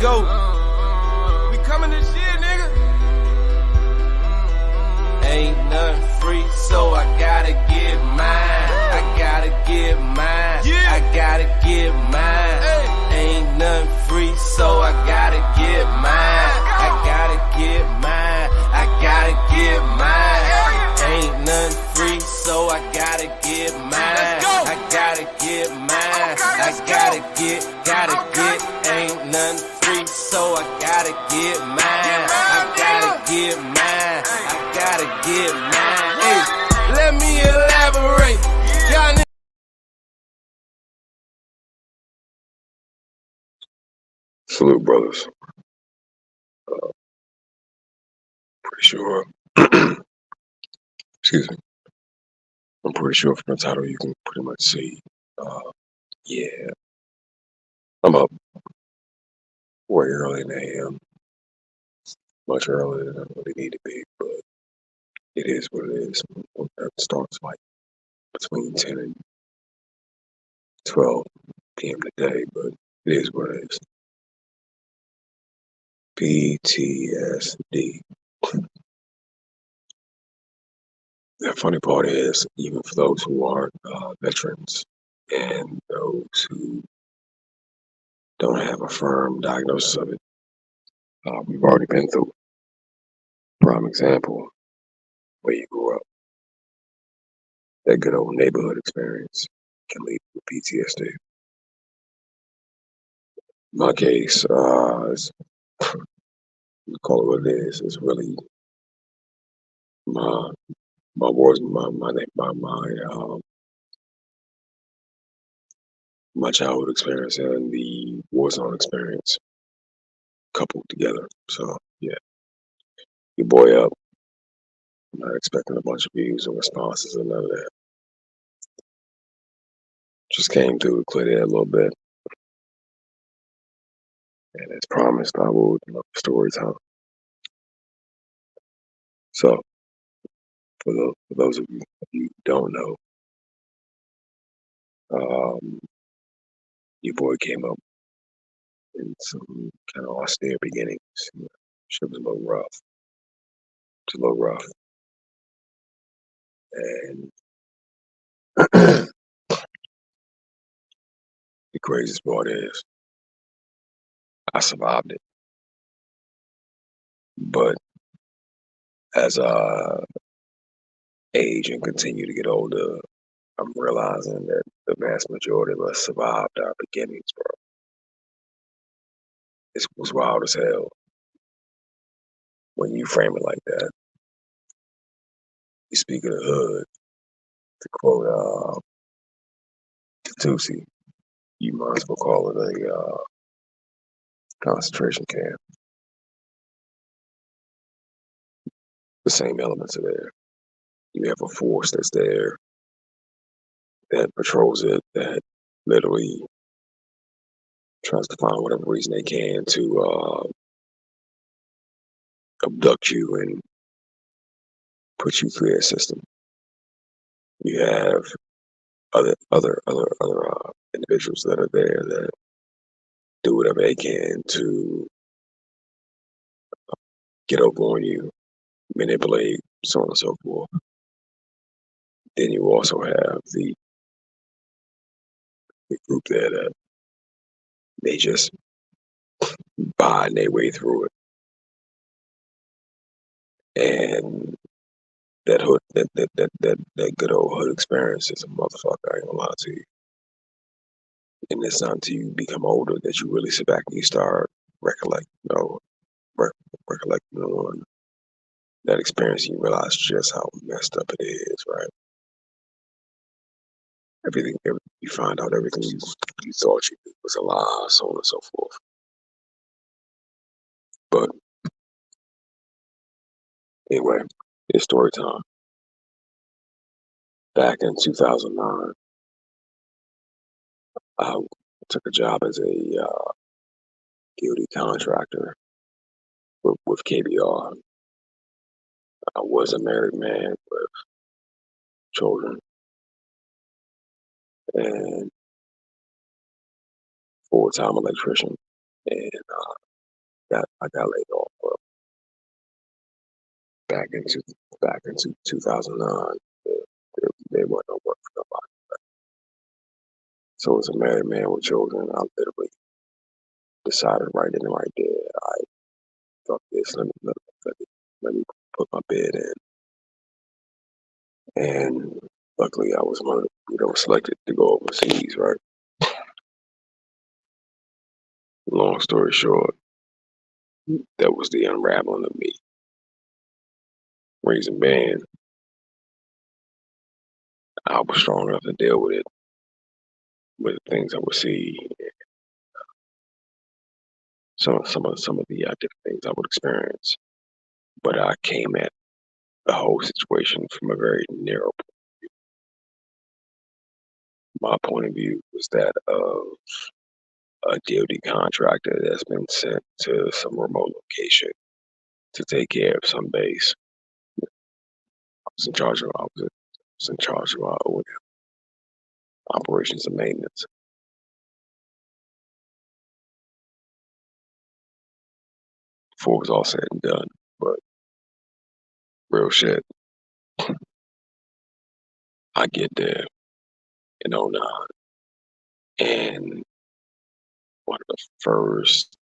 go. We coming this year, nigga. Ain't nothing free, so I gotta get mine. I gotta get mine. I gotta get mine. Ain't nothing free, so I gotta get mine. I gotta get mine. I gotta get mine. Ain't nothing free, so I gotta get mine. I gotta get mine. I gotta get. Ain't nothing free, so I gotta get mine. I gotta get mine. I gotta get mine. Hey, let me elaborate. Y'all niggas. Salute, brothers. Pretty sure. Excuse me. I'm pretty sure from the title you can pretty much see. Yeah, I'm up way early in the AM. Much earlier than I really need to be, but it is what it is. It starts like between 10 and 12 p.m. today, but it is what it is. PTSD. The funny part is, even for those who aren't veterans and those who don't have a firm diagnosis of it, we've already been through. Prime example, where you grew up. That good old neighborhood experience can lead to PTSD. In my case, it's, you call it what it is. It's really my wars, my childhood experience and the war zone experience coupled together. So yeah, your boy up. I'm not expecting a bunch of views or responses or none of that. Just came through to clear the air a little bit. And as promised, I will love story time. So, for those of you who don't know, your boy came up in some kind of austere beginnings. Shit was a little rough. It's a little rough. And the craziest part is, I survived it. But as I age and continue to get older, I'm realizing that the vast majority of us survived our beginnings, bro. It was wild as hell when you frame it like that. You speak of the hood, to quote Tusi, you might as well call it a concentration camp. The same elements are there. You have a force that's there that patrols it, that literally tries to find whatever reason they can to abduct you and put you through their system. You have other individuals that are there that do whatever they can to get over on you, manipulate, so on and so forth. Then you also have the group there that they just buy their way through it. And that hood, that good old hood experience is a motherfucker, I ain't gonna lie to you. And it's not until you become older that you really sit back and you start recollecting on that experience, and you realize just how messed up it is, right? Everything you find out, everything you thought you knew was a lie, so on and so forth. But anyway, it's story time. Back in 2009, I took a job as a guilty contractor with KBR. I was a married man with children, and full-time electrician. And I got laid off back into 2009. They weren't no work for nobody. So as a married man with children, I literally decided right then and right there, I fuck this, let me put my bid in. And luckily I was one of selected to go overseas, right? Long story short, that was the unraveling of me. Reason being, I was strong enough to deal with it, with the things I would see, some of the different things I would experience. But I came at the whole situation from a very narrow. My point of view was that of a DoD contractor that's been sent to some remote location to take care of some base. I was in charge of operations and maintenance. Before it was all said and done, but real shit, I get there in '09, and one of the first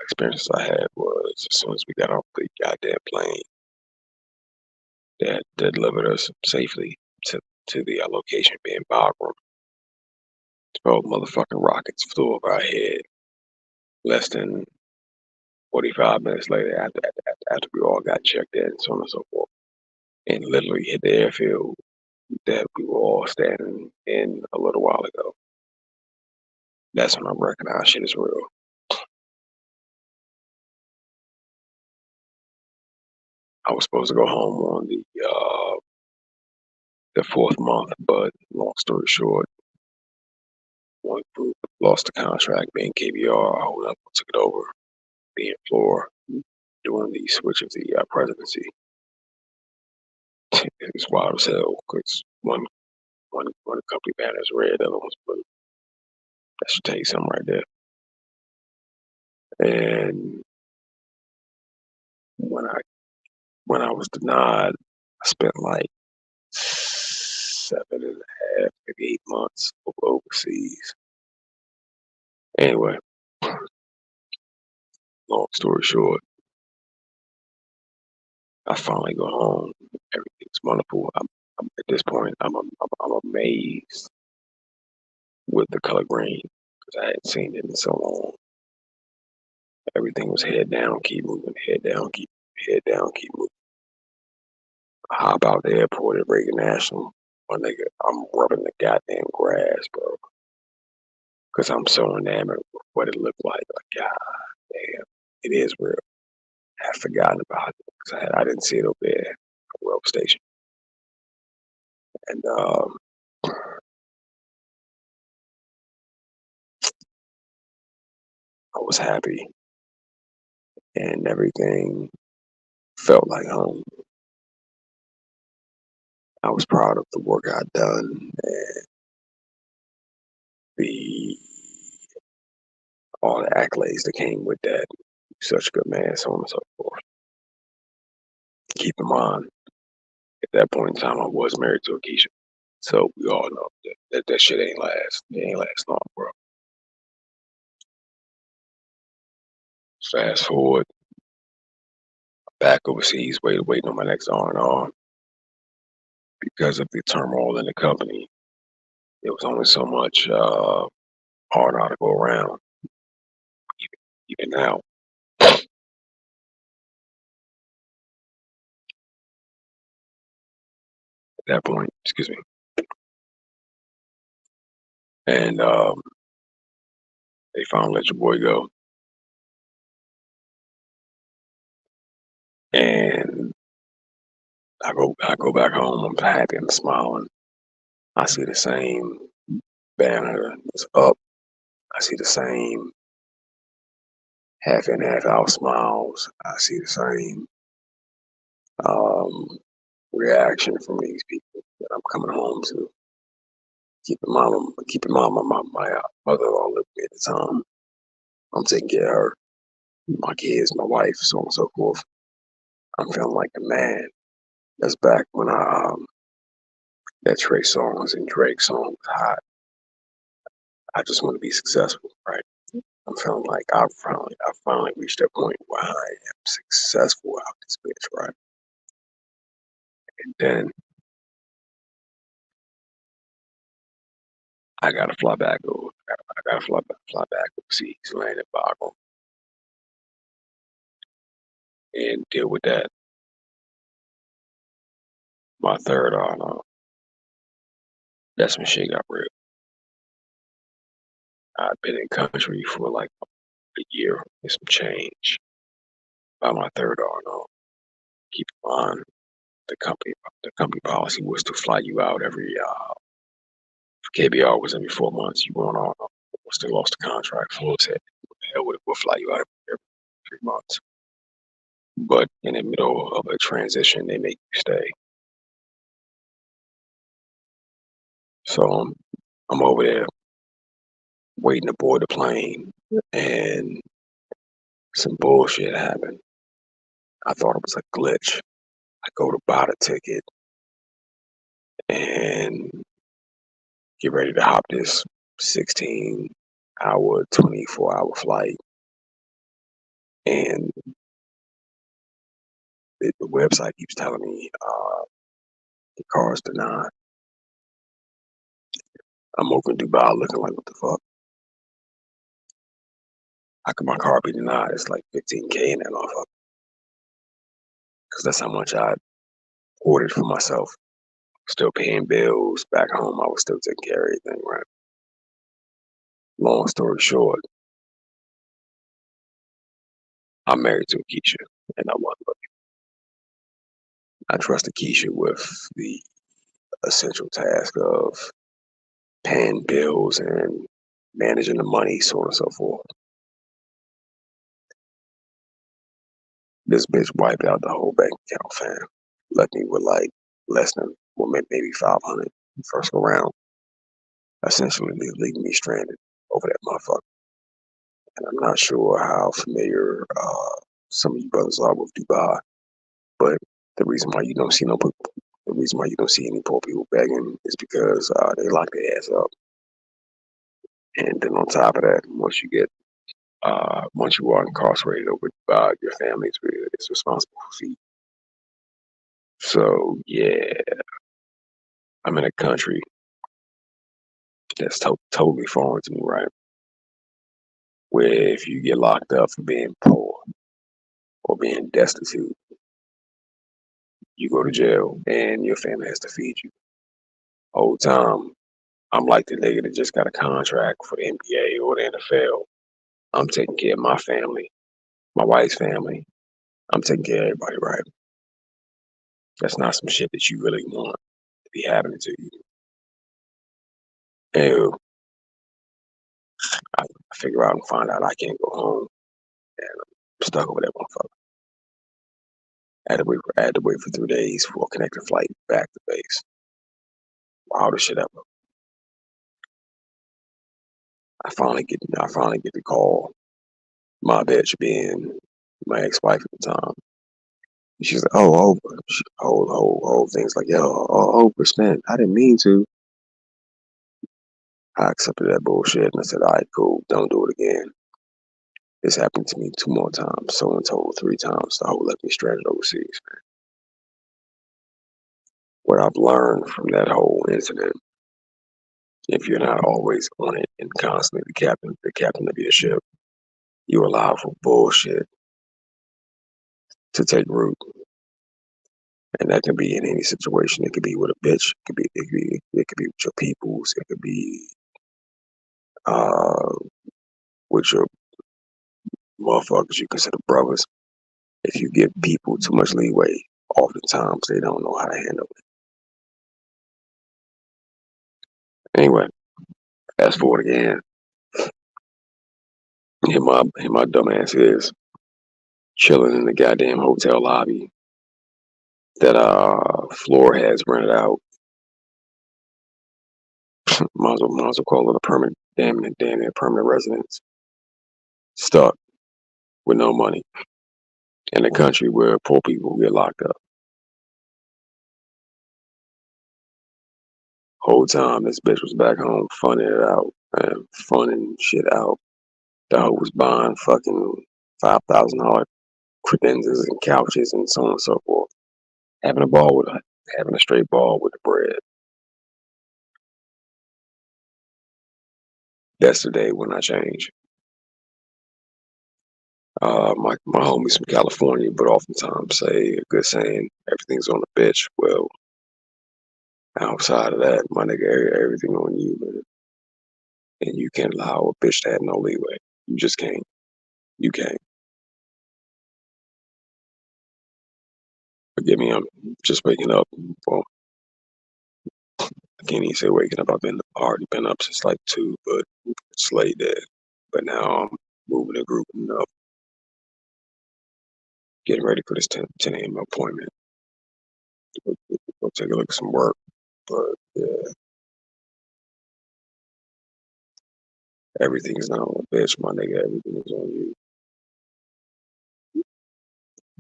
experiences I had was as soon as we got off the goddamn plane that delivered us safely to the location being Bagram. 12 motherfucking rockets flew over our head less than 45 minutes later after we all got checked in and so on and so forth, and literally hit the airfield that we were all standing in a little while ago. That's when I recognized shit is real. I was supposed to go home on the fourth month, but long story short, one group lost the contract, being KBR, I went up and took it over, being floor, doing the switch of the presidency. It was wild as hell because one company banner is red, the other one's blue. That should tell you something right there. And when I was denied, I spent like 7.5, maybe 8 months overseas. Anyway, long story short, I finally go home. Everything's wonderful. At this point, I'm amazed with the color green because I hadn't seen it in so long. Everything was head down, keep moving, head down, keep moving. I hop out the airport at Reagan National. My nigga, I'm rubbing the goddamn grass, bro, because I'm so enamored with what it looked like. Like, God damn, it is real. I had forgotten about it because I didn't see it over there at the rail station. And I was happy, and everything felt like home. I was proud of the work I'd done and the all the accolades that came with that. Such a good man, so on and so forth. Keep in mind, at that point in time, I was married to a Keisha. So we all know that shit ain't last. It ain't last long, bro. Fast forward, back overseas, waiting on my next R&R. Because of the turmoil in the company, there was only so much R&R to go around. Even now, at that point, excuse me. And they finally let your boy go. And I go back home. I'm happy and smiling. I see the same banner that's up. I see the same half in, half out smiles. I see the same um, reaction from these people that I'm coming home to. Keep in mind, my mother-in-law lived with me at the time. I'm taking care of her. my kids, my wife, so on and so forth. I'm feeling like the man. That's back when that Trey Songz and Drake song was hot. I just want to be successful, right? I'm feeling like I finally reached that point where I am successful out this bitch, right? And then I gotta fly back over. I gotta fly back overseas, land in Bago, and deal with that. My third no, that's when shit got real. I've been in country for like a year and some change. By my third no, keep in mind the company policy was to fly you out every KBR was every 4 months. You going on once they lost the contract, Ford said, hell with it, we'll fly you out every 3 months. But in the middle of a transition, they make you stay. So I'm over there waiting to board the plane, and some bullshit happened. I thought it was a glitch. I go to buy the ticket and get ready to hop this 16-hour, 24-hour flight, and the website keeps telling me the car's denied. I'm over in Dubai looking like, what the fuck? How could my car be denied? It's like 15K in that motherfucker. Because that's how much I ordered for myself. Still paying bills back home. I was still taking care of everything, right? Long story short, I'm married to Keisha, and I want to. I trusted Keisha with the essential task of paying bills and managing the money, so on and so forth. This bitch wiped out the whole bank account, fam. Left me with like less than, well, maybe 500 first go round. Essentially leaving me stranded over that motherfucker. And I'm not sure how familiar some of you brothers are with Dubai, but the reason why you don't see the reason why you don't see any poor people begging is because they lock their ass up. And then on top of that, once you are incarcerated over your family is responsible for feet. So yeah, I'm in a country that's totally foreign to me, right? Where if you get locked up for being poor or being destitute, you go to jail and your family has to feed you. Whole time, I'm like the nigga that just got a contract for the NBA or the NFL. I'm taking care of my family, my wife's family. I'm taking care of everybody, right? That's not some shit that you really want to be happening to you. And I figure out and find out I can't go home, and I'm stuck over that motherfucker. I had to wait for 3 days for a connecting flight back to base. Wildest shit ever. I finally get the call. My bitch being my ex-wife at the time. She's like, oh, over. Whole things like, yo, overspent. I didn't mean to. I accepted that bullshit and I said, all right, cool, don't do it again. This happened to me 2 more times, so in total 3 times. The whole left me stranded overseas, man. What I've learned from that whole incident, if you're not always on it and constantly the captain of your ship, you allow for bullshit to take root. And that can be in any situation. It could be with a bitch. It could be with your peoples. It could be uh, with your motherfuckers you consider brothers. If you give people too much leeway, oftentimes they don't know how to handle it. Anyway, fast forward again. Here my dumb ass is chilling in the goddamn hotel lobby that floor has rented out. Might as well call it a permanent, damn near permanent residence. Stuck. with no money in a country where poor people get locked up. Whole time this bitch was back home funning it out and funning shit out. The hoe was buying fucking $5,000 credenzas and couches and so on and so forth. Having a straight ball with the bread. That's the day when I change. My homies from California, but oftentimes say a good saying, everything's on the bitch. Well, outside of that, my nigga, everything on you, man. And you can't allow a bitch to have no leeway. You just can't. You can't. Forgive me, I'm just waking up. Well, I can't even say waking up. I've already been up since like 2, but it's late there. But now I'm moving and grouping up, getting ready for this 10 a.m. appointment. Go take a look at some work. But yeah, everything's not on the bitch, my nigga. Everything is on you.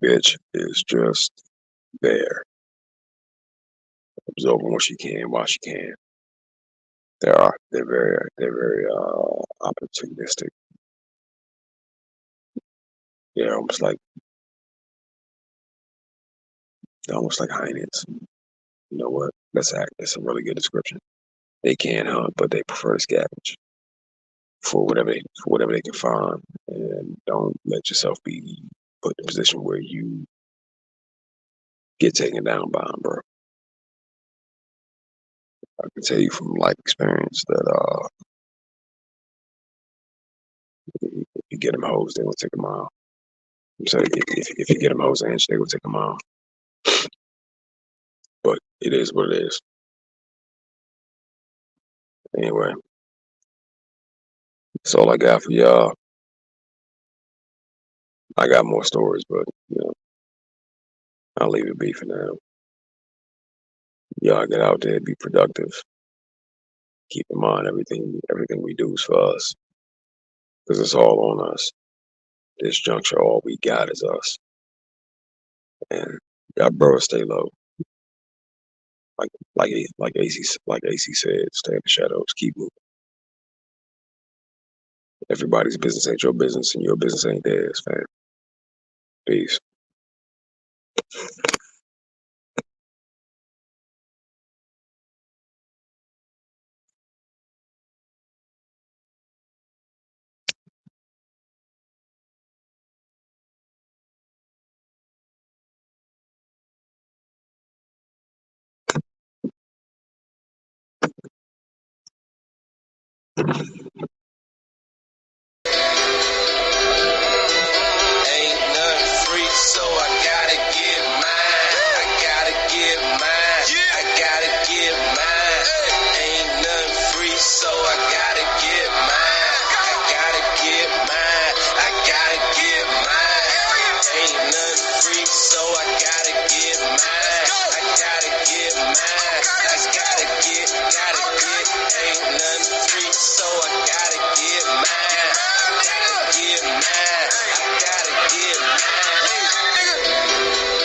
Bitch is just there, absorbing what she can while she can. They're very opportunistic. They're almost like hyenas. You know what? That's a really good description. They can hunt, but they prefer to scavenge for whatever they can find, and don't let yourself be put in a position where you get taken down by them, bro. I can tell you from life experience that if you get them hoes, they will take a mile. I'm saying if you get them hoes an inch, they will take a mile. But it is what it is. Anyway, that's all I got for y'all. I got more stories, but I'll leave it be for now. Y'all get out there, be productive. Keep in mind everything we do is for us, because it's all on us. This juncture, all we got is us. And y'all bro, stay low. Like AC said, stay in the shadows, keep moving. Everybody's business ain't your business, and your business ain't theirs, fam. Peace. Ain't nothing free, so I gotta get mine. I gotta get mine. I gotta get mine. Ain't nothing free, so I gotta get mine. I gotta get mine. I gotta get mine. Ain't nothing free, so I gotta get mine. I gotta get mine. I gotta get. Ain't nothing free, so I gotta get mine. I gotta get mine. I gotta get mine.